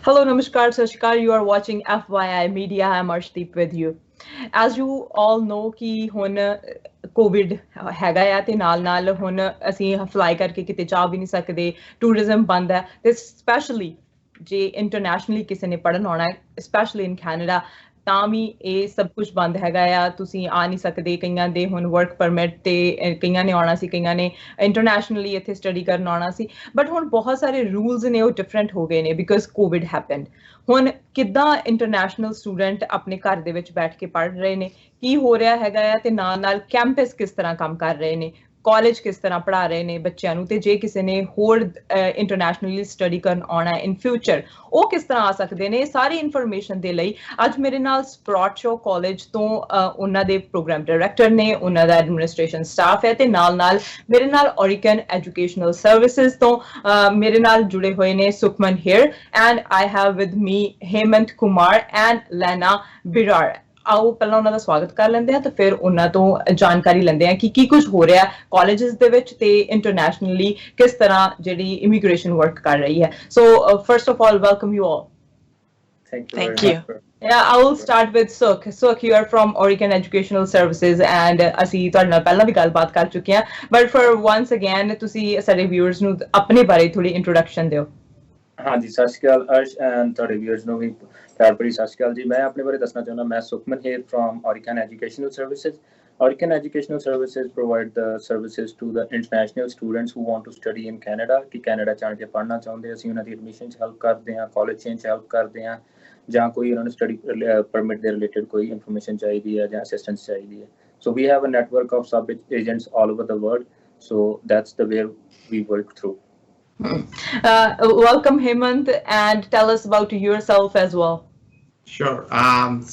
Hello, Namaskar, Sashikar. You are watching FYI Media. I'm Arshdeep with you. As you all know ਕਿ ਹੁਣ Covid ਹੈਗਾ ਆ ਤੇ ਨਾਲ ਹੁਣ ਅਸੀਂ ਫਲਾਈ ਕਰਕੇ ਕਿਤੇ ਜਾ ਵੀ ਨਹੀਂ ਸਕਦੇ, ਟੂਰਿਜ਼ਮ ਬੰਦ ਹੈ ਤੇ ਸਪੈਸ਼ਲੀ ਜੇ ਇੰਟਰਨੈਸ਼ਨਲੀ ਕਿਸੇ ਨੇ ਪੜ੍ਹਨ ਆਉਣਾ ਹੈ, ਸਪੈਸ਼ਲੀ ਇਨ ਕੈਨੇਡਾ, ਤਾਂ ਵੀ ਇਹ ਸਭ ਕੁਝ ਬੰਦ ਹੈਗਾ ਆ, ਤੁਸੀਂ ਆ ਨਹੀਂ ਸਕਦੇ। ਕਈਆਂ ਦੇ ਹੁਣ ਵਰਕ ਪਰਮਿਟ ਤੇ ਕਈਆਂ ਨੇ ਆਉਣਾ ਸੀ, ਕਈਆਂ ਨੇ ਇੰਟਰਨੈਸ਼ਨਲੀ ਇੱਥੇ ਸਟੱਡੀ ਕਰਨ ਆਉਣਾ ਸੀ, ਬਟ ਹੁਣ ਬਹੁਤ ਸਾਰੇ ਰੂਲਸ ਨੇ ਉਹ ਡਿਫਰੈਂਟ ਹੋ ਗਏ ਨੇ ਬਿਕਾਜ਼ ਕੋਵਿਡ ਹੈਪਨਡ। ਹੁਣ ਕਿੱਦਾਂ ਇੰਟਰਨੈਸ਼ਨਲ ਸਟੂਡੈਂਟ ਆਪਣੇ ਘਰ ਦੇ ਵਿੱਚ ਬੈਠ ਕੇ ਪੜ੍ਹ ਰਹੇ ਨੇ, ਕੀ ਹੋ ਰਿਹਾ ਹੈਗਾ ਆ, ਤੇ ਨਾਲ ਕੈਂਪਸ ਕਿਸ ਤਰ੍ਹਾਂ ਕੰਮ ਕਰ ਰਹੇ ਨੇ, ਕਾਲਜ ਕਿਸ ਤਰ੍ਹਾਂ ਪੜ੍ਹਾ ਰਹੇ ਨੇ ਬੱਚਿਆਂ ਨੂੰ, ਤੇ ਜੇ ਕਿਸੇ ਨੇ ਹੋਰ ਇੰਟਰਨੈਸ਼ਨਲੀ ਸਟੱਡੀ ਕਰਨ ਆਉਣਾ ਇਨ ਫਿਊਚਰ ਉਹ ਕਿਸ ਤਰ੍ਹਾਂ ਆ ਸਕਦੇ ਨੇ। ਸਾਰੀ ਇਨਫੋਰਮੇਸ਼ਨ ਦੇ ਲਈ ਅੱਜ ਮੇਰੇ ਨਾਲ ਸਪਰੌਟ ਸ਼ੋ ਕਾਲਜ ਤੋਂ ਉਹਨਾਂ ਦੇ ਪ੍ਰੋਗਰਾਮ ਡਾਇਰੈਕਟਰ ਨੇ, ਉਹਨਾਂ ਦਾ ਐਡਮਿਨਿਸਟ੍ਰੇਸ਼ਨ ਸਟਾਫ ਹੈ, ਤੇ ਨਾਲ ਮੇਰੇ ਨਾਲ ਓਰੀਕਨ ਐਜੂਕੇਸ਼ਨਲ ਸਰਵਿਸਿਜ਼ ਤੋਂ ਮੇਰੇ ਨਾਲ ਜੁੜੇ ਹੋਏ ਨੇ Sukhman here, and I have with me Hemant Kumar and Lena Brar. ਆਓ ਪਹਿਲਾਂ ਉਹਨਾਂ ਦਾ ਸਵਾਗਤ ਕਰ ਲੈਂਦੇ ਆ ਤੇ ਫਿਰ ਉਹਨਾਂ ਤੋਂ ਜਾਣਕਾਰੀ ਲੈਂਦੇ ਆ ਕਿ ਕੀ ਕੁਝ ਹੋ ਰਿਹਾ ਕਾਲਜਸ ਦੇ ਵਿੱਚ ਤੇ ਇੰਟਰਨੈਸ਼ਨਲੀ ਕਿਸ ਤਰ੍ਹਾਂ ਜਿਹੜੀ ਇਮੀਗ੍ਰੇਸ਼ਨ ਵਰਕ ਕਰ ਰਹੀ ਹੈ। ਸੋ first of all welcome you all. Thank you. Yeah, I will start with Sukh. Sukh, you are from Oregon Educational Services and ਅਸੀਂ ਤੁਹਾਡੇ ਨਾਲ ਪਹਿਲਾਂ ਵੀ ਗੱਲਬਾਤ ਕਰ ਚੁੱਕੇ ਹਾਂ, but for once again ਤੁਸੀਂ ਸਾਡੇ viewers ਨੂੰ ਆਪਣੇ ਬਾਰੇ ਥੋੜੀ introduction ਦਿਓ। ਹਾਂਜੀ, ਸਤਿ ਸ਼੍ਰੀ ਅਕਾਲ ਅਰਸ਼ ਐਂਡ ਤੁਹਾਡੇ ਵਿਊਅਰਸ ਨੂੰ ਵੀ ਪਿਆਰ ਭਰੀ ਸਤਿ ਸ਼੍ਰੀ ਅਕਾਲ ਜੀ। ਮੈਂ ਆਪਣੇ ਬਾਰੇ ਦੱਸਣਾ ਚਾਹੁੰਦਾ, ਮੈਂ Sukhman here from Oregon Educational Services. Oregon Educational Services provide the services to the international students who want to study in Canada, ਕਿ ਕੈਨੇਡਾ ਚ ਆਣ ਕੇ ਪੜ੍ਹਨਾ ਚਾਹੁੰਦੇ। ਅਸੀਂ ਉਹਨਾਂ ਦੀ ਐਡਮਿਸ਼ਨ 'ਚ ਹੈਲਪ ਕਰਦੇ ਹਾਂ, ਕਾਲਜ ਚੇਂਜ 'ਚ ਹੈਲਪ ਕਰਦੇ ਹਾਂ, ਜਾਂ ਕੋਈ ਉਹਨਾਂ ਨੂੰ ਸਟੱਡੀ ਪਰਮਿਟ ਦੇ ਰਿਲੇਟਡ ਕੋਈ ਇਨਫੋਰਮੇਸ਼ਨ ਚਾਹੀਦੀ ਹੈ ਜਾਂ ਅਸਿਸਟੈਂਸ ਚਾਹੀਦੀ ਹੈ। So we have a network of sub agents all over the world, so that's the way we work through. Welcome, Hemant, and tell us about yourself as well. Sure.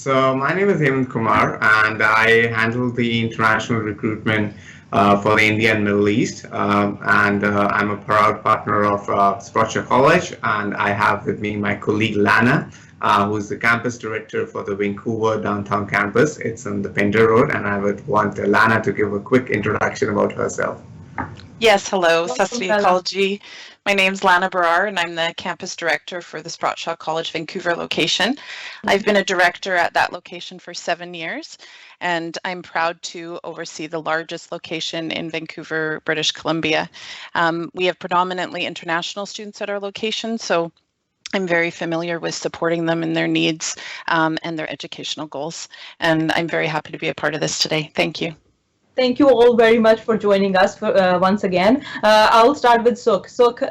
So my name is Hemant Kumar, and I handle the international recruitment for the India and Middle East. I'm a proud partner of Sprott College, and I have with me my colleague Lana, who is the campus director for the Vancouver downtown campus. It's on the Pender Road, and I would want Lana to give a quick introduction about herself. Yes, hello, Sat Sri Akal ji. My name's Lana Barar, and I'm the campus director for the Sprott College Vancouver location. I've been a director at that location for 7 years, and I'm proud to oversee the largest location in Vancouver, British Columbia. We have predominantly international students at our location, so I'm very familiar with supporting them in their needs and their educational goals, and I'm very happy to be a part of this today. Thank you. Thank you all very much for joining us once again. I'll start with Sukh. Sukh,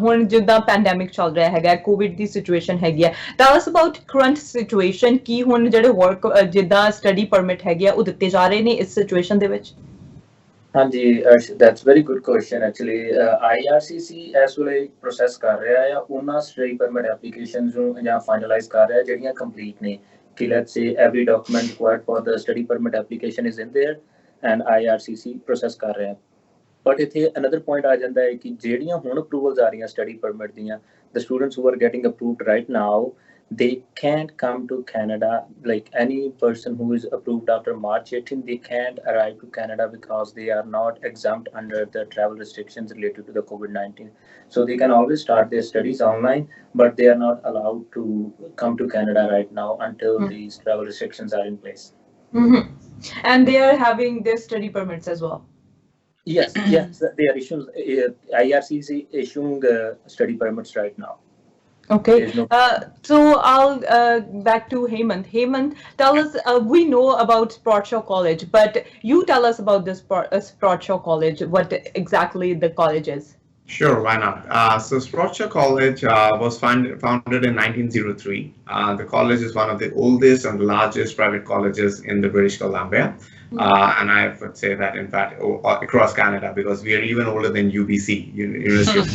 ਹੁਣ ਜਿੱਦਾਂ pandemic ਚੱਲ ਰਿਹਾ ਹੈਗਾ, Covid ਦੀ situation ਹੈਗੀ ਆ, tell us about current situation, ਕੀ ਹੁਣ ਜਿਹੜੇ work ਜਿੱਦਾਂ ਸਟੱਡੀ ਪਰਮਿਟ ਹੈਗੇ ਆ ਉਹ ਦਿੱਤੇ ਜਾ ਰਹੇ ਨੇ ਇਸ ਸਿਚੁਏਸ਼ਨ ਦੇ ਵਿੱਚ? ਹਾਂਜੀ Arsh, that's very good question. Actually IRCC ਇਸ ਵੇਲੇ ਪ੍ਰੋਸੈਸ ਕਰ ਰਿਹਾ ਆ ਉਹਨਾਂ ਸਟੱਡੀ ਪਰਮਿਟ ਐਪਲੀਕੇਸ਼ਨਸ ਨੂੰ ਜਾਂ ਫਾਈਨਲਾਈਜ਼ ਕਰ ਰਿਹਾ ਜਿਹੜੀਆਂ ਕੰਪਲੀਟ ਨੇ, ਕਿ let's say every document required for the study permit application is in there and IRCC process ਕਰ ਰਿਹਾ। ਬਟ ਇੱਥੇ ਅਨਦਰ ਪੁਆਇੰਟ ਆ ਜਾਂਦਾ ਹੈ ਕਿ ਜਿਹੜੀਆਂ ਹੁਣ ਅਪਰੂਵਲਸ ਆ ਰਹੀਆਂ ਸਟੱਡੀ ਪਰਮਿਟ ਦੀਆਂ, the students who are getting approved right now, they can't come to Canada. Like any person who is approved after March 18, they can't arrive to Canada because they are not exempt under the travel restrictions related to the COVID-19. So they can always start their studies online, but they are not allowed to come to Canada right now until these travel restrictions are in place. And they are having their study permits as well. Yes, they are issuing IRCC issuing study permits right now. Okay. So I'll back to Hemant. Hemant, tell us. We know about Sprott College, but you tell us about this Sprott College. What exactly the college is? Sure, why not? So Sprott College was founded in 1903. The college is one of the oldest and largest private colleges in the British Columbia. And I would say that, in fact, across Canada, because we are even older than UBC, University of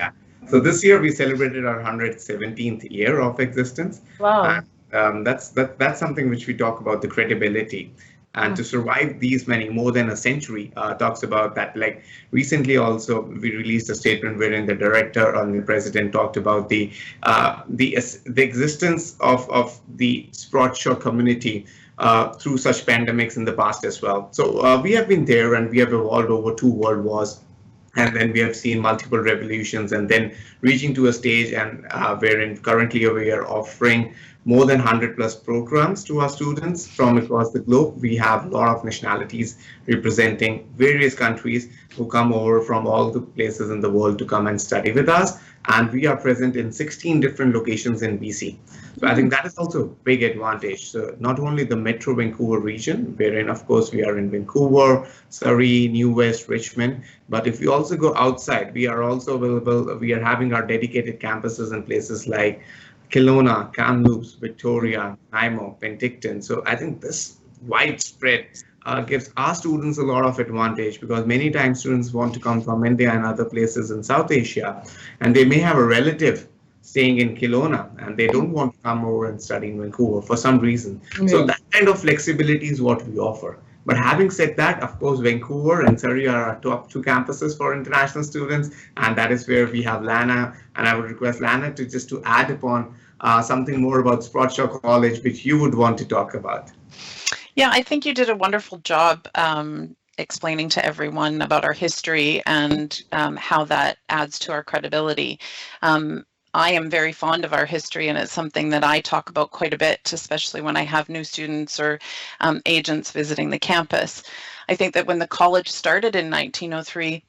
yeah. So this year we celebrated our 117th year of existence. Wow. And that's something which we talk about, the credibility. And to survive these more than a century, talks about that. Like recently also, we released a statement wherein the director and the president talked about the existence of the Sprott community through such pandemics in the past as well. So we have been there, and we have evolved over 2 world wars. And then we have seen multiple revolutions, and then reaching to a stage and wherein currently we are offering more than 100 plus programs to our students from across the globe. We have a lot of nationalities representing various countries who come over from all the places in the world to come and study with us. And we are present in 16 different locations in BC. So I think that is also a big advantage. So not only the Metro Vancouver region, wherein of course we are in Vancouver, Surrey, New West, Richmond, but if we also go outside, we are also available. We are having our dedicated campuses in places like Kelowna, Kamloops, Victoria, Nanaimo, Penticton. So I think this widespread gives our students a lot of advantage, because many times students want to come from India and other places in South Asia, and they may have a relative staying in Kelowna and they don't want to come over and study in Vancouver for some reason. So that kind of flexibility is what we offer. But having said that, of course, Vancouver and Surrey are our top 2 campuses for international students, and that is where we have Lana. And I would request Lana to add upon something more about Sprott Shaw College, which you would want to talk about. Yeah, I think you did a wonderful job explaining to everyone about our history and how that adds to our credibility. I am very fond of our history, and it's something that I talk about quite a bit, especially when I have new students or agents visiting the campus. I think that when the college started in 1903,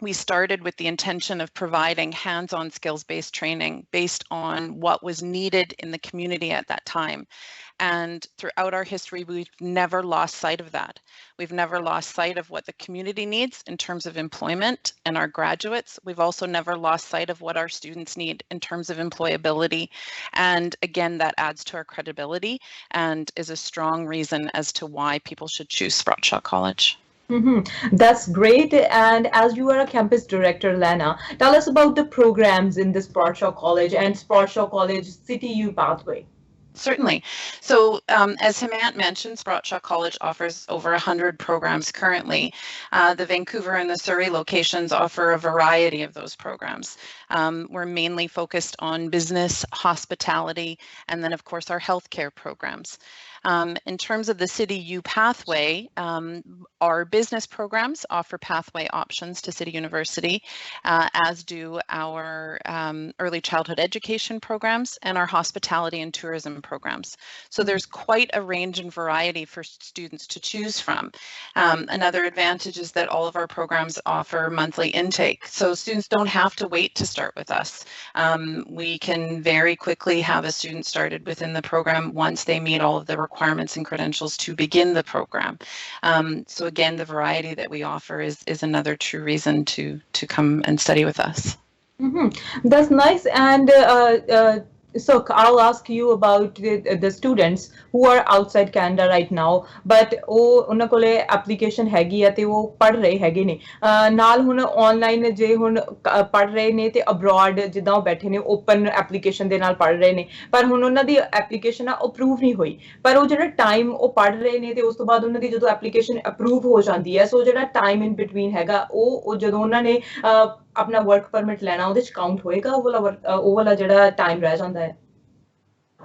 we started with the intention of providing hands-on skills-based training based on what was needed in the community at that time. And throughout our history, we've never lost sight of that. We've never lost sight of what the community needs in terms of employment and our graduates. We've also never lost sight of what our students need in terms of employability. And again, that adds to our credibility and is a strong reason as to why people should choose Sprott Shaw College. That's great. And as you are a campus director, Lana, tell us about the programs in the Sprott Shaw College and Sprott Shaw College CTU pathway. Certainly. So as Hemant mentioned, Sprott Shaw College offers over 100 programs currently. The Vancouver and the Surrey locations offer a variety of those programs. We're mainly focused on business, hospitality, and then of course our healthcare programs. In terms of the City U pathway, our business programs offer pathway options to City University, as do our early childhood education programs and our hospitality and tourism programs. So there's quite a range and variety for students to choose from. Another advantage is that all of our programs offer monthly intake, so students don't have to wait to start with us. We can very quickly have a student started within the program once they meet all of the requirements and credentials to begin the program. So again, the variety that we offer is another true reason to come and study with us. That's nice. And so I'll ask you about the students who are outside Canada right now, but ਉਹਨਾਂ ਕੋਲੇ application ਹੈਗੀ ਆ ਤੇ ਉਹ ਪੜ੍ਹ ਰਹੇ ਹੈਗੇ ਨੇ ਨਾਲ ਹੁਣ online ਜੇ ਹੁਣ ਪੜ੍ਹ ਰਹੇ ਨੇ ਤੇ abroad ਜਿੱਦਾਂ ਉਹ ਬੈਠੇ ਨੇ open application ਦੇ ਨਾਲ ਪੜ੍ਹ ਰਹੇ ਨੇ, ਪਰ ਹੁਣ ਉਹਨਾਂ ਦੀ application ਆ approve ਨਹੀਂ ਹੋਈ, ਪਰ ਉਹ ਜਿਹੜਾ time ਉਹ ਪੜ੍ਹ ਰਹੇ ਨੇ ਤੇ ਉਸ ਤੋਂ ਬਾਅਦ ਉਹਨਾਂ ਦੀ ਜਦੋਂ application approve ਹੋ ਜਾਂਦੀ ਹੈ, ਸੋ ਜਿਹੜਾ time in between ਹੈਗਾ ਉਹ ਜਦੋਂ ਉਹਨਾਂ ਨੇ ਆਪਣਾ work permit ਲੈਣਾ ਉਹਦੇ ਚ count ਹੋਏਗਾ ਉਹ ਵਾਲਾ ਜਿਹੜਾ time ਰਹਿ ਜਾਂਦਾ ਹੈ?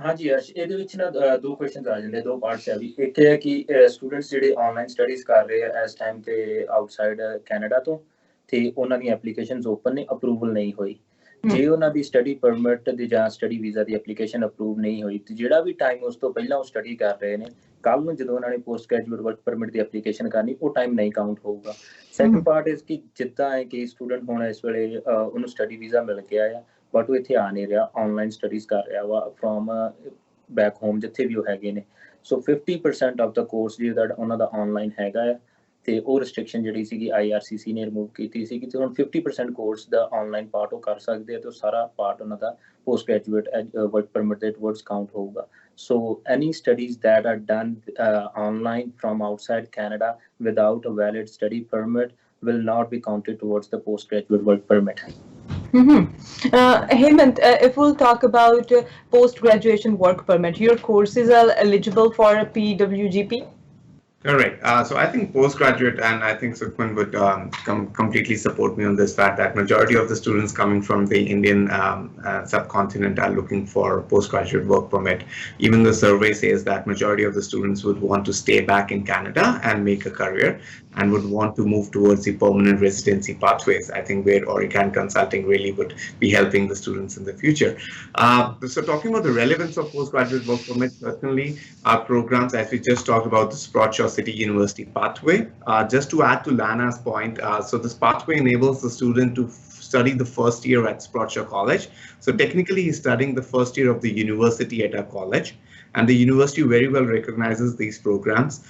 ਹਾਂਜੀ ਅਰਸ਼, ਇਹਦੇ ਵਿੱਚ ਨਾ 2 ਕੁਐਸਚਨਸ ਆ ਜਾਂਦੇ, 2 ਪਾਰਟਸ ਆ ਵੀ। ਇੱਕ ਹੈ ਕਿ ਸਟੂਡੈਂਟਸ ਜਿਹੜੇ ਆਨਲਾਈਨ ਸਟੱਡੀਜ਼ ਕਰ ਰਹੇ ਆ ਇਸ ਟਾਈਮ ਤੇ ਆਊਟਸਾਈਡ ਕੈਨੇਡਾ ਤੋਂ, ਤੇ ਉਹਨਾਂ ਦੀਆਂ ਐਪਲੀਕੇਸ਼ਨਸ ਓਪਨ ਨੇ, ਅਪਰੂਵਲ ਨਹੀਂ ਹੋਈ। ਜੇ ਉਹਨਾਂ ਦੀ ਸਟੱਡੀ ਪਰਮਿਟ ਦੀ ਜਾਂ ਸਟੱਡੀ ਵੀਜ਼ਾ ਦੀ ਐਪਲੀਕੇਸ਼ਨ ਅਪਰੂਵ ਨਹੀਂ ਹੋਈ, ਤੇ ਜਿਹੜਾ ਵੀ ਟਾਈਮ ਉਸ ਤੋਂ ਪਹਿਲਾਂ ਉਹ ਸਟੱਡੀ ਕਰ ਰਹੇ ਨੇ, ਕੱਲ ਨੂੰ ਜਦੋਂ ਉਹਨਾਂ ਨੇ ਪੋਸਟ ਗ੍ਰੈਜੂਏਟ ਵਰਕ ਪਰਮਿਟ ਦੀ ਐਪਲੀਕੇਸ਼ਨ ਕਰਨੀ, ਉਹ ਟਾਈਮ ਨਹੀਂ ਕਾਊਂਟ ਹੋਊਗਾ। ਸੈਕੰਡ ਪਾਰਟ ਇਸ ਕਿ ਜਿੱਦਾਂ ਹੈ ਕਿ ਸਟੂਡੈਂਟ ਹੁਣ ਇਸ ਵੇਲੇ ਉਹਨੂੰ ਸਟੱਡੀ ਵੀਜ਼ਾ ਮਿਲ ਗਿਆ ਆ, ਬਟ ਉਹ ਇੱਥੇ ਆ ਨਹੀਂ ਰਿਹਾ, ਆਨਲਾਈਨ ਸਟੱਡੀਜ਼ ਕਰ ਰਿਹਾ ਵਾ ਫਰੋਮ ਬੈਕ ਹੋਮ ਜਿੱਥੇ ਵੀ ਉਹ ਹੈਗੇ ਨੇ। ਸੋ 50% ਆਫ ਦਾ ਕੋਰਸ ਜਿਹੜਾ ਉਹਨਾਂ ਦਾ ਆਨਲਾਈਨ ਹੈਗਾ ਆ, ਤੇ ਉਹ ਰਿਸਟ੍ਰਿਕਸ਼ਨ ਜਿਹੜੀ ਸੀਗੀ IRCC ਨੇ ਰਿਮੂਵ ਕੀਤੀ ਸੀਗੀ, ਤੇ ਹੁਣ 50% ਕੋਰਸ ਦਾ ਆਨਲਾਈਨ ਪਾਰਟ ਉਹ ਕਰ ਸਕਦੇ ਆ, ਤੇ ਉਹ ਸਾਰਾ ਪਾਰਟ ਉਹਨਾਂ ਦਾ ਪੋਸਟ ਗ੍ਰੈਜੂਏਟ ਵਰਕ ਪਰਮਿਟ ਦੇ ਟੁਵਰਡਸ ਕਾਊਂਟ ਹੋਊਗਾ। So any studies that are done online from outside Canada without a valid study permit will not be counted towards the postgraduate work permit. Hemant, if we'll talk about post-graduation work permit, your courses are eligible for a PWGP? Correct. So I think postgraduate, and I think Sukhman would completely support me on this fact that majority of the students coming from the Indian subcontinent are looking for postgraduate work permit. Even the survey says that majority of the students would want to stay back in Canada and make a career. and would want to move towards the permanent residency pathways. I think where Orican Consulting really would be helping the students in the future. So talking about the relevance of postgraduate work permit, certainly our programs, as we just talked about the Sprott City University pathway. Just to add to Lana's point, so this pathway enables the student to study the first year at Sprott College. So technically he's studying the first year of the university at our college. And the university very well recognizes these programs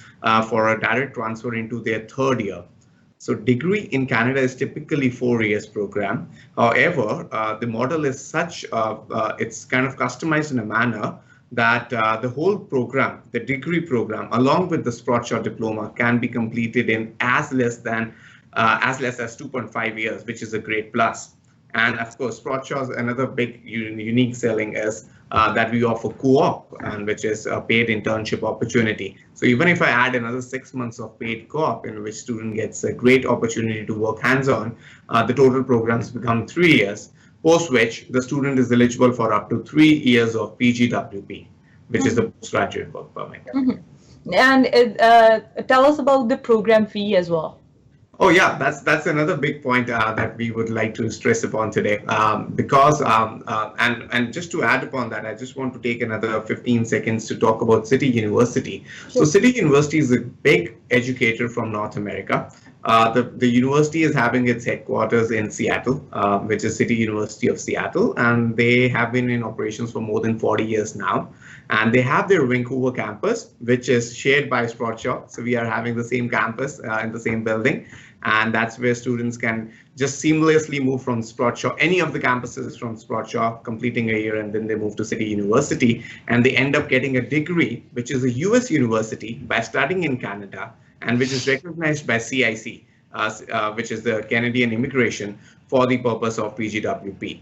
for a direct transfer into their third year. So degree in Canada is typically 4 years program. However, the model is such, it's kind of customized in a manner that the whole program, the degree program, along with the Sprott diploma can be completed in as less as 2.5 years, which is a great plus. And of course, Sprott another big unique selling is that we offer co-op, and which is a paid internship opportunity. So even if I add another 6 months of paid co-op in which student gets a great opportunity to work hands-on, the total programs become 3 years, post which the student is eligible for up to 3 years of PGWP, which is the postgraduate work permit. And tell us about the program fee as well. Oh yeah, that's another big point that we would like to stress upon today. Because and just to add upon that, I just want to take another 15 seconds to talk about City University. Sure. So City University is a big educator from North America. The university is having its headquarters in Seattle, which is City University of Seattle, and they have been in operations for more than 40 years now. And they have their Vancouver campus, which is shared by Sprott. So we are having the same campus in the same building. And that's where students can just seamlessly move from Sprott, any of the campuses from Sprott, completing a year, and then they move to City University, and they end up getting a degree, which is a US university, by studying in Canada, and which is recognized by CIC, which is the Canadian Immigration, for the purpose of PGWP.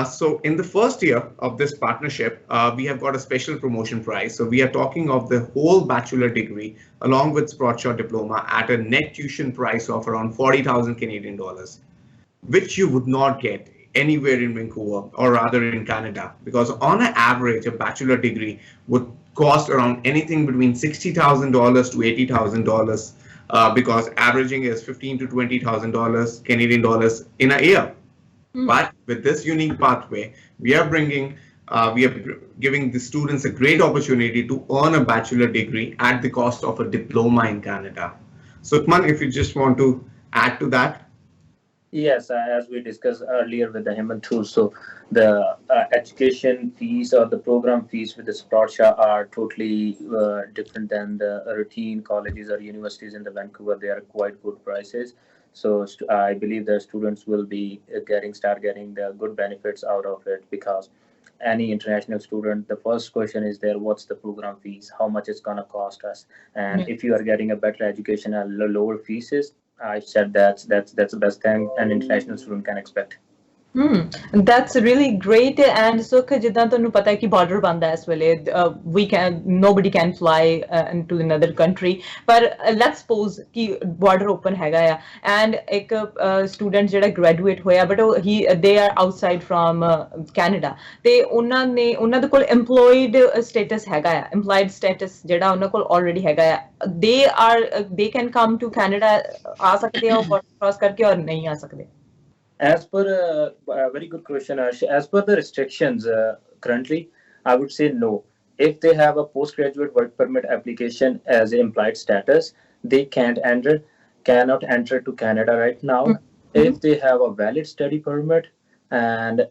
So in the first year of this partnership, we have got a special promotion price. So we are talking of the whole bachelor degree along with Sprott diploma at a net tuition price of around 40,000 Canadian dollars, which you would not get anywhere in Vancouver, or rather in Canada, because on an average, a bachelor degree would cost around anything between $60,000 to $80,000, because averaging is $15,000 to $20,000 Canadian dollars in a year. But with this unique pathway, we are giving the students a great opportunity to earn a bachelor degree at the cost of a diploma in Canada. So, Utman, if you just want to add to that. Yes, as we discussed earlier with the Hemant too, so the education fees or the program fees with the Sprott are totally different than the routine colleges or universities in the Vancouver. They are quite good prices. So I believe the students will be start getting the good benefits out of it, because any international student, the first question is there, what's the program fees, how much it's going to cost us, and if you are getting a better education at lower fees, I said that's the best thing an international student can expect. That's really great. And so ਜਿੱਦਾਂ ਤੁਹਾਨੂੰ ਪਤਾ ਹੈ ਕਿ border ਬੰਦ ਹੈ ਇਸ ਵੇਲੇ, nobody can fly into another country, but let's suppose ਕਿ border open ਹੈਗਾ ਆ, and ਇੱਕ student ਜਿਹੜਾ graduate ਹੋਇਆ, but they are outside from Canada, ਤੇ ਉਹਨਾਂ ਦੇ ਕੋਲ employed status ਹੈਗਾ ਆ, employed status ਜਿਹੜਾ ਉਹਨਾਂ ਕੋਲ already ਹੈਗਾ ਆ, they can come to Canada, ਆ ਸਕਦੇ ਆ border cross ਕਰਕੇ, or ਨਹੀਂ ਆ ਸਕਦੇ? As per very good question, Ash. As per the restrictions currently, I would say no. If they have a postgraduate work permit application as an implied status, they cannot enter to Canada right now. If they have a valid study permit and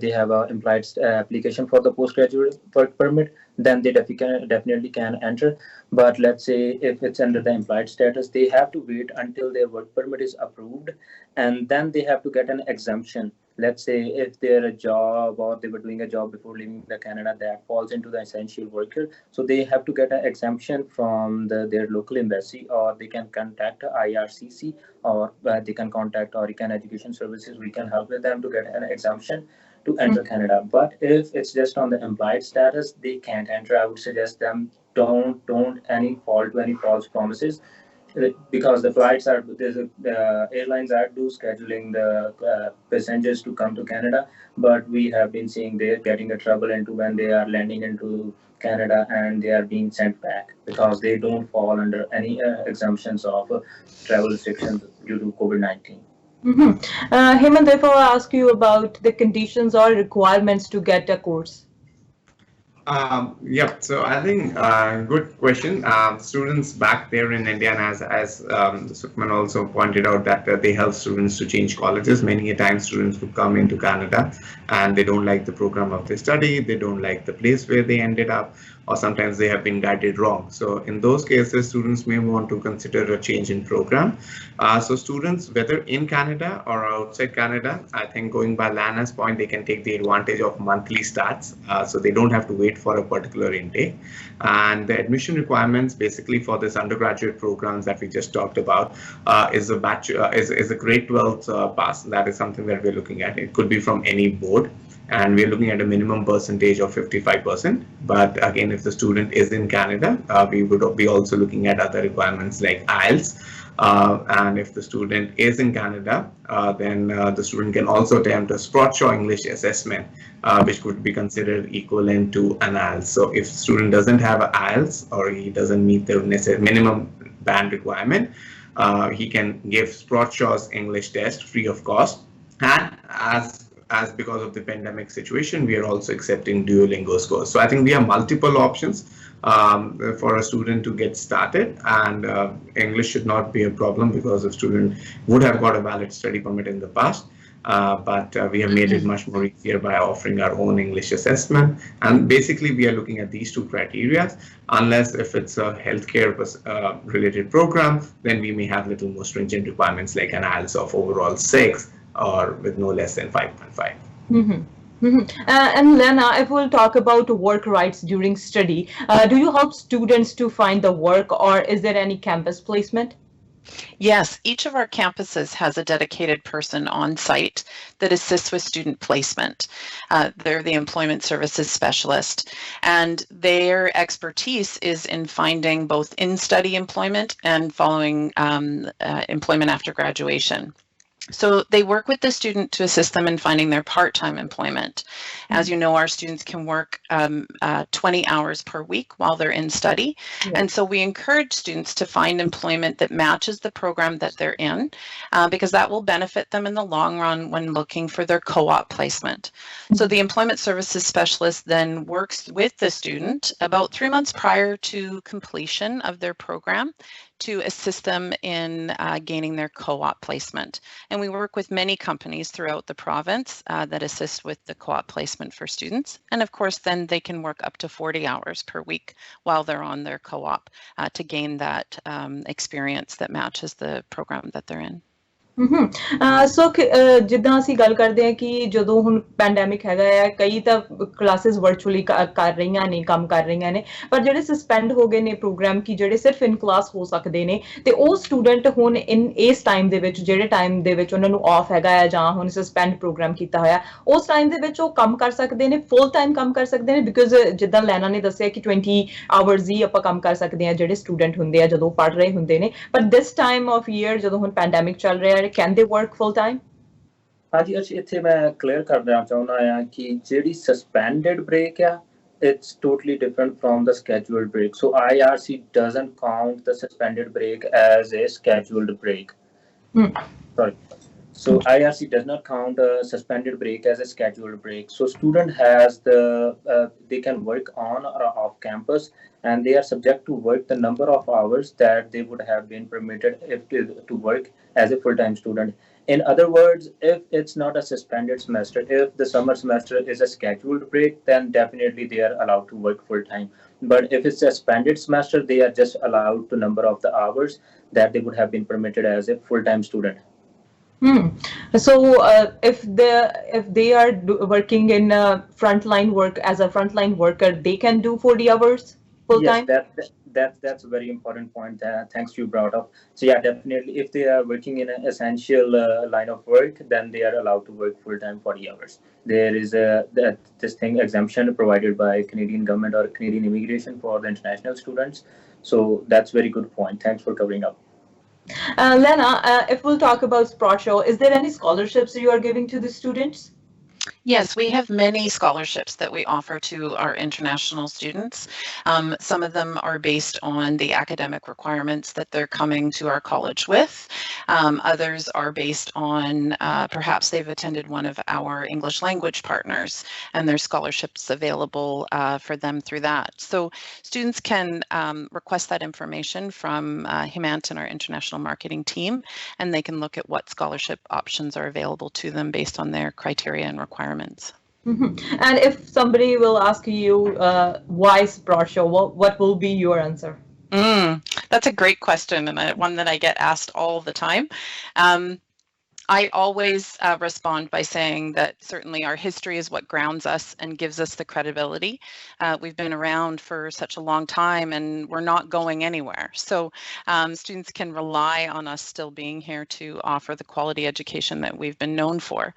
they have an implied application for the postgraduate work permit, then they definitely can enter. But let's say if it's under the implied status, they have to wait until their work permit is approved, and then they have to get an exemption. Let's say if they're a job, or they were doing a job before leaving the Canada that falls into the essential worker, so they have to get an exemption from their local embassy, or they can contact IRCC, or they can contact Orican Education Services. We can help with them to get an exemption to enter Canada. But if it's just on the implied status, they can't enter. I would suggest them don't fall to any false promises. because the flights are the airlines are scheduling the passengers to come to Canada, but we have been seeing they're getting a trouble into when they are landing into Canada and they are being sent back because they don't fall under any exemptions of travel restrictions due to COVID-19. Hemant, therefore, I ask you about the conditions or requirements to get a course. Yep. So I think good question. Students back there in India, and as Sukhman also pointed out, that they help students to change colleges. Many a time, students would come into Canada and they don't like the program of their study. They don't like the place where they ended up, or sometimes they have been guided wrong. So in those cases, students may want to consider a change in program. So students, whether in Canada or outside Canada, I think going by Lana's point, they can take the advantage of monthly stats. So they don't have to wait for a particular intake. And the admission requirements basically for this undergraduate programs that we just talked about is a grade 12 pass. That is something that we're looking at. It could be from any board. And we're looking at a minimum percentage of 55%. But again, if the student is in Canada, we would be also looking at other requirements like IELTS. And if the student is in Canada, then the student can also attempt a Spratshaw English assessment, which could be considered equivalent to an IELTS. So if student doesn't have an IELTS or he doesn't meet the necessary minimum band requirement, he can give Spratshaw's English test free of cost. And as because of the pandemic situation, we are also accepting Duolingo scores. So I think we have multiple options for a student to get started, and English should not be a problem because the student would have got a valid study permit in the past. But we have made it much more easier by offering our own English assessment. And basically, we are looking at these two criteria. Unless if it's a healthcare related program, then we may have little more stringent requirements like an IELTS of overall 6 or with no less than 5.5. And Lena, if we'll talk about work rights during study, do you help students to find the work, or is there any campus placement? Yes, each of our campuses has a dedicated person on site that assists with student placement. They're the employment services specialist, and their expertise is in finding both in-study employment and following employment after graduation. So they work with the student to assist them in finding their part-time employment. As you know, our students can work 20 hours per week while they're in study. Yeah. And so we encourage students to find employment that matches the program that they're in, because that will benefit them in the long run when looking for their co-op placement. So the employment services specialist then works with the student about 3 months prior to completion of their program to assist them in gaining their co-op placement. And we work with many companies throughout the province that assist with the co-op placement for students. And of course, then they can work up to 40 hours per week while they're on their co-op to gain that experience that matches the program that they're in. ਸੋ ਜਿੱਦਾਂ ਅਸੀਂ ਗੱਲ ਕਰਦੇ ਹਾਂ ਕਿ ਜਦੋਂ ਹੁਣ pandemic ਹੈਗਾ ਆ, ਕਈ ਤਾਂ ਕਲਾਸਿਸ ਵਰਚੁਅਲੀ ਕਰ ਰਹੀਆਂ ਨੇ, ਕੰਮ ਕਰ ਰਹੀਆਂ ਨੇ, ਪਰ ਜਿਹੜੇ ਸਸਪੈਂਡ ਹੋ ਗਏ ਨੇ ਪ੍ਰੋਗਰਾਮ ਕਿ ਜਿਹੜੇ ਸਿਰਫ ਇਨ ਕਲਾਸ ਹੋ ਸਕਦੇ ਨੇ, ਤੇ ਉਹ ਸਟੂਡੈਂਟ ਹੁਣ ਇਸ ਟਾਈਮ ਦੇ ਵਿੱਚ, ਜਿਹੜੇ ਟਾਈਮ ਦੇ ਵਿੱਚ ਉਹਨਾਂ ਨੂੰ ਆਫ ਹੈਗਾ ਆ ਜਾਂ ਹੁਣ ਸਸਪੈਂਡ ਪ੍ਰੋਗਰਾਮ ਕੀਤਾ ਹੋਇਆ, ਉਸ ਟਾਈਮ ਦੇ ਵਿੱਚ ਉਹ ਕੰਮ ਕਰ ਸਕਦੇ ਨੇ, ਫੁੱਲ ਟਾਈਮ ਕੰਮ ਕਰ ਸਕਦੇ ਨੇ, ਬਿਕੋਜ਼ ਜਿੱਦਾਂ ਲੈਨਾ ਨੇ ਦੱਸਿਆ ਕਿ 20 ਆਵਰਸ ਹੀ ਆਪਾਂ ਕੰਮ ਕਰ ਸਕਦੇ ਹਾਂ ਜਿਹੜੇ ਸਟੂਡੈਂਟ ਹੁੰਦੇ ਆ ਜਦੋਂ ਪੜ੍ਹ ਰਹੇ ਹੁੰਦੇ ਨੇ, ਪਰ ਦਿਸ ਟਾਈਮ ਆਫ ਈਅਰ ਜਦੋਂ ਹੁਣ ਪੈਂਡੈਮਿਕ ਚੱਲ ਰਿਹਾ, can they work full time? ਹਾਂਜੀ, ਇੱਥੇ ਮੈਂ ਕਲੀਅਰ ਕਰ ਦੇਣਾ ਚਾਹੁੰਦਾ ਆ ਕਿ ਜਿਹੜੀ ਸਸਪੈਂਡਡ ਬ੍ਰੇਕ ਆ, it's totally different from the scheduled break. So IRC doesn't count the suspended break as a scheduled break. Sorry. So IRC does not count a suspended break as a scheduled break. So student has they can work on or off campus, and they are subject to work the number of hours that they would have been permitted to work as a full-time student. In other words, if it's not a suspended semester, if the summer semester is a scheduled break, then definitely they are allowed to work full-time. But if it's a suspended semester, they are just allowed the number of the hours that they would have been permitted as a full-time student. So if they are working in frontline work as a frontline worker, they can do 40 hours full time? Yes, that's a very important point. Thanks you brought up. So yeah, definitely, if they are working in an essential line of work, then they are allowed to work full time 40 hours. There is this thing exemption provided by Canadian government or Canadian immigration for the international students. So that's very good point. Thanks for covering up. Lena, if we'll talk about Sprott Show, is there any scholarships you are giving to the students? Yes, we have many scholarships that we offer to our international students. Some of them are based on the academic requirements that they're coming to our college with. Others are based on perhaps they've attended one of our English language partners and there's scholarships available for them through that. So students can request that information from Himant and our international marketing team, and they can look at what scholarship options are available to them based on their criteria and requirements. And if somebody will ask you why Sprott Show, what will be your answer? That's a great question, and one that I get asked all the time. I always respond by saying that certainly our history is what grounds us and gives us the credibility. We've been around for such a long time and we're not going anywhere. So students can rely on us still being here to offer the quality education that we've been known for.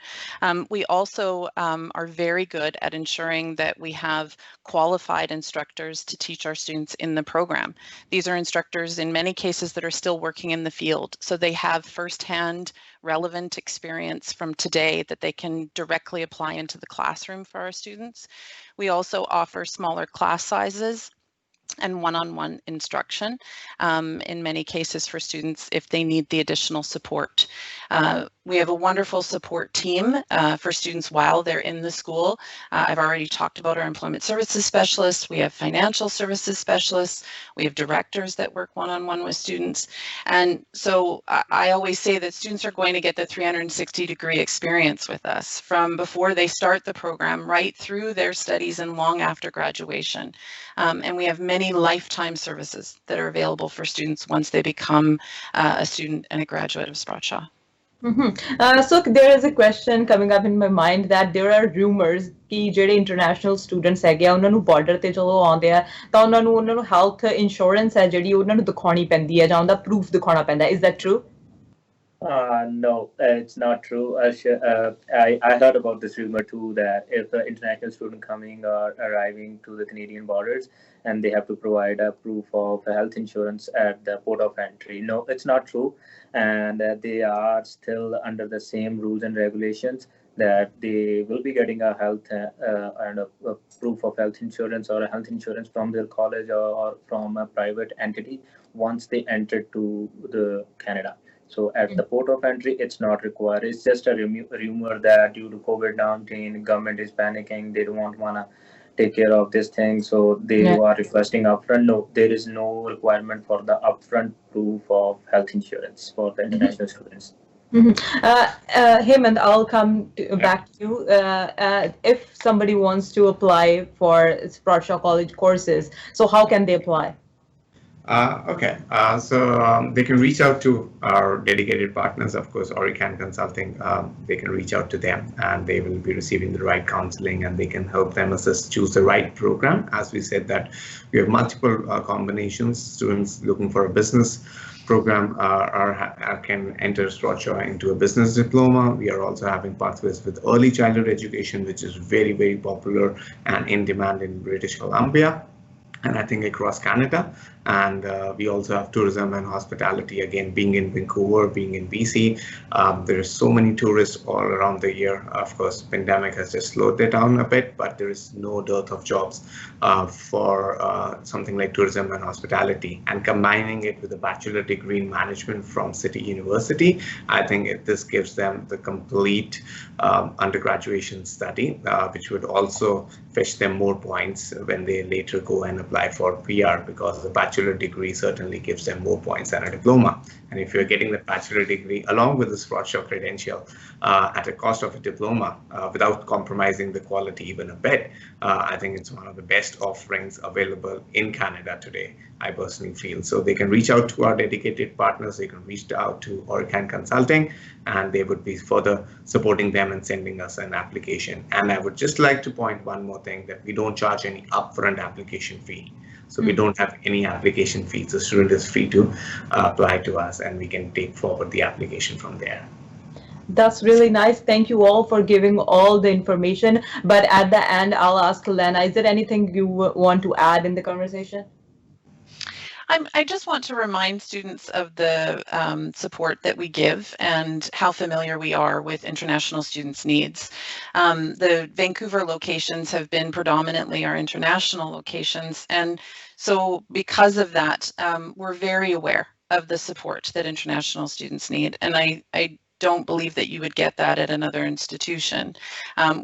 We also are very good at ensuring that we have qualified instructors to teach our students in the program. These are instructors in many cases that are still working in the field, so they have firsthand relevant experience from today that they can directly apply into the classroom for our students. We also offer smaller class sizes and one-on-one instruction in many cases for students if they need the additional support. We have a wonderful support team for students while they're in the school. I've already talked about our employment services specialists. We have financial services specialists. We have directors that work one-on-one with students. And so I always say that students are going to get the 360-degree experience with us from before they start the program right through their studies and long after graduation. And we have many lifetime services that are available for students once they become a student and a graduate of Sprott Shaw. So there is a question coming up in my mind that there are rumors ਕਿ ਜਿਹੜੇ international students ਹੈਗੇ ਆ ਉਹਨਾਂ ਨੂੰ border ਤੇ ਜਦੋਂ ਆਉਂਦੇ ਆ ਤਾਂ ਉਹਨਾਂ ਨੂੰ ਹੈਲਥ ਇੰਸ਼ੋਰੈਂਸ ਹੈ ਜਿਹੜੀ ਉਹਨਾਂ ਨੂੰ ਦਿਖਾਉਣੀ ਪੈਂਦੀ ਹੈ ਜਾਂ ਉਹਦਾ ਪ੍ਰੂਫ ਦਿਖਾਉਣਾ ਪੈਂਦਾ is that true? No, it's not true. I heard about this rumor too, that if an international student coming or arriving to the Canadian borders and they have to provide a proof of health insurance at the port of entry. No, it's not true. And they are still under the same rules and regulations that they will be getting a health and a proof of health insurance or a health insurance from their college or from a private entity once they enter to the Canada. So at the port of entry, it's not required. It's just a rumor that due to COVID-19, government is panicking. They don't want to take care of this thing. So they are requesting upfront. No, there is no requirement for the upfront proof of health insurance for the international students. Hemant, I'll come back to you. If somebody wants to apply for Sprott Shaw College courses, so how can they apply? Okay, so they can reach out to our dedicated partners, of course, Orican Consulting. They can reach out to them and they will be receiving the right counseling and they can help them choose the right program. As we said that we have multiple combinations. Students looking for a business program can enter Sprott Shaw into a business diploma. We are also having pathways with early childhood education, which is very, very popular and in demand in British Columbia and I think across Canada. And we also have tourism and hospitality, again, being in Vancouver, being in BC. There are so many tourists all around the year. Of course, pandemic has just slowed it down a bit, but there is no dearth of jobs for something like tourism and hospitality. And combining it with a bachelor degree in management from City University, I think this gives them the complete undergraduation study, which would also fetch them more points when they later go and apply for PR, because the bachelor degree certainly gives them more points than a diploma. And if you're getting the bachelor degree along with the Sprott Shaw credential at a cost of a diploma without compromising the quality even a bit, I think it's one of the best offerings available in Canada today, I personally feel. So they can reach out to our dedicated partners, they can reach out to Orican Consulting, and they would be further supporting them and sending us an application. And I would just like to point one more thing, that we don't charge any upfront application fee. So we don't have any application fees. The student is free to apply to us and we can take forward the application from there. That's really nice. Thank you all for giving all the information. But at the end, I'll ask Lena, is there anything you want to add in the conversation? I just want to remind students of the support that we give and how familiar we are with international students' needs. The Vancouver locations have been predominantly our international locations, and so because of that, we're very aware of the support that international students need, and I don't believe that you would get that at another institution.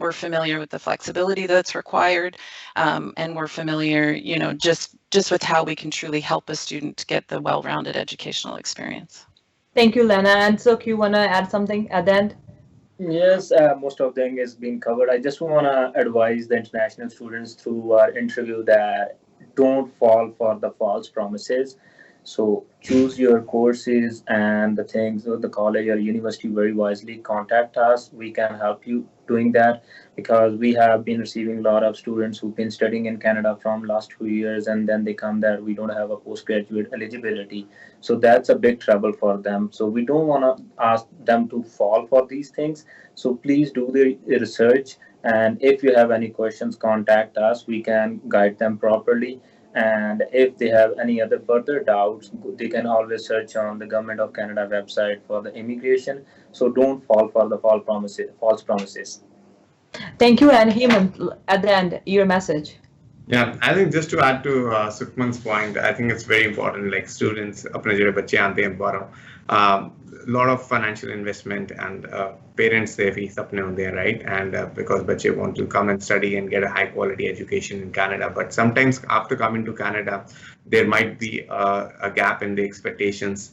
We're familiar with the flexibility that's required, and we're familiar, you know, just with how we can truly help a student get the well-rounded educational experience. Thank you, Lena. And so, you want to add something at the end? Yes, most of them is being covered. I just want to advise the international students through our interview that don't fall for the false promises. So choose your courses and the things of the college or university very wisely. Contact us. We can help you doing that, because we have been receiving a lot of students who've been studying in Canada from last 2 years, and then they come there, we don't have a postgraduate eligibility. So that's a big trouble for them. So we don't want to ask them to fall for these things. So please do the research. And if you have any questions, contact us. We can guide them properly. And if they have any other further doubts, they can always search on the Government of Canada website for the immigration. So don't fall for the false promises. Thank you. And Hemant, at the end, your message. Yeah, I think just to add to Sukhman's point, I think it's very important, like students, अपने जो बच्चे आते हैं बाहरों, lot of financial investment, and parents they भी सपने होते हैं, right? And because बच्चे want to come and study and get a high quality education in Canada, but sometimes after coming to Canada, there might be a gap in the expectations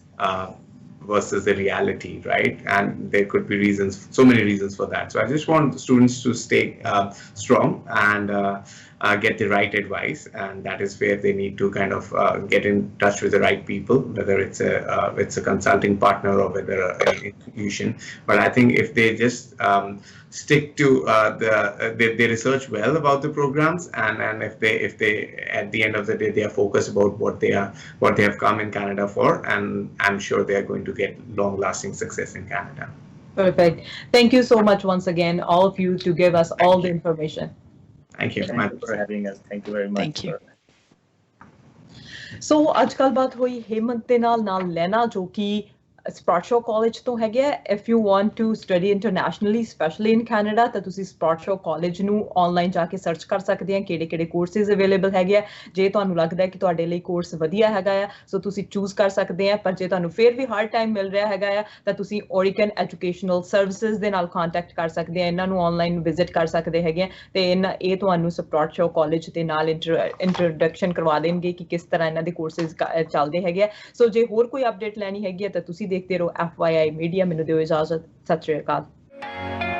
versus the reality, right? And there could be reasons, so many reasons for that. So I just want students to stay strong and get the right advice, and that is where they need to kind of get in touch with the right people, whether it's a consulting partner or whether an institution. But I think if they just stick to they research well about the programs, and if they at the end of the day they are focused about what they have come in Canada for, and I'm sure they are going to get long-lasting success in Canada. Perfect. Thank you so much once again, all of you, to give us all the information. Thank you. Thank you for having us. Thank you very much. Thank you. So ਅੱਜ-ਕੱਲ ਬਾਤ ਹੋਈ ਹੇਮੰਤ ਦੇ ਨਾਲ ਲੈਣਾ, ਜੋ ਕਿ ਸਪਾਰਟਸ਼ੋ college ਤੋਂ ਹੈਗੇ। If you want to study internationally, specially in Canada, ਤਾਂ ਤੁਸੀਂ ਸਪਾਰਟਸ਼ੋ ਕਾਲਜ ਨੂੰ ਆਨਲਾਈਨ ਜਾ ਕੇ ਸਰਚ ਕਰ ਸਕਦੇ ਆ ਕਿਹੜੇ ਕੋਰਸਿਸ ਅਵੇਲੇਬਲ ਹੈਗੇ ਆ। ਜੇ ਤੁਹਾਨੂੰ ਲੱਗਦਾ ਕਿ ਤੁਹਾਡੇ ਲਈ ਕੋਰਸ ਵਧੀਆ ਹੈਗਾ ਆ, ਸੋ ਤੁਸੀਂ ਚੂਜ਼ ਕਰ ਸਕਦੇ ਆ। ਪਰ ਜੇ ਤੁਹਾਨੂੰ ਫਿਰ ਵੀ ਹਾਰਡ ਟਾਈਮ ਮਿਲ ਰਿਹਾ ਹੈਗਾ ਆ, ਤਾਂ ਤੁਸੀਂ ਓਰੀਕਨ ਐਜੂਕੇਸ਼ਨਲ ਸਰਵਿਸਿਜ਼ ਦੇ ਨਾਲ ਕੰਟੈਕਟ ਕਰ ਸਕਦੇ ਆ। ਇਹਨਾਂ ਨੂੰ ਆਨਲਾਈਨ ਵਿਜ਼ਿਟ ਕਰ ਸਕਦੇ ਹੈਗੇ ਆ, ਤੇ ਇਹ ਤੁਹਾਨੂੰ ਸਪਾਰਟਸ਼ੋ ਕਾਲਜ ਦੇ ਨਾਲ ਇੰਟਰੋਡਕਸ਼ਨ ਕਰਵਾ ਦੇਣਗੇ ਕਿ ਕਿਸ ਤਰ੍ਹਾਂ ਇਹਨਾਂ ਦੇ ਕੋਰਸਿਸ ਚੱਲਦੇ ਹੈਗੇ ਆ। ਸੋ ਜੇ ਹੋਰ ਕੋਈ ਅਪਡੇਟ ਲੈਣੀ ਹੈਗੀ ਆ ਤਾਂ ਤੁਸੀਂ ਦੇਖਦੇ ਰਹੋ FYI ਮੀਡੀਆ। ਮੈਨੂੰ ਦਿਓ ਇਜਾਜ਼ਤ। ਸਤਿ ਸ਼੍ਰੀ ਅਕਾਲ।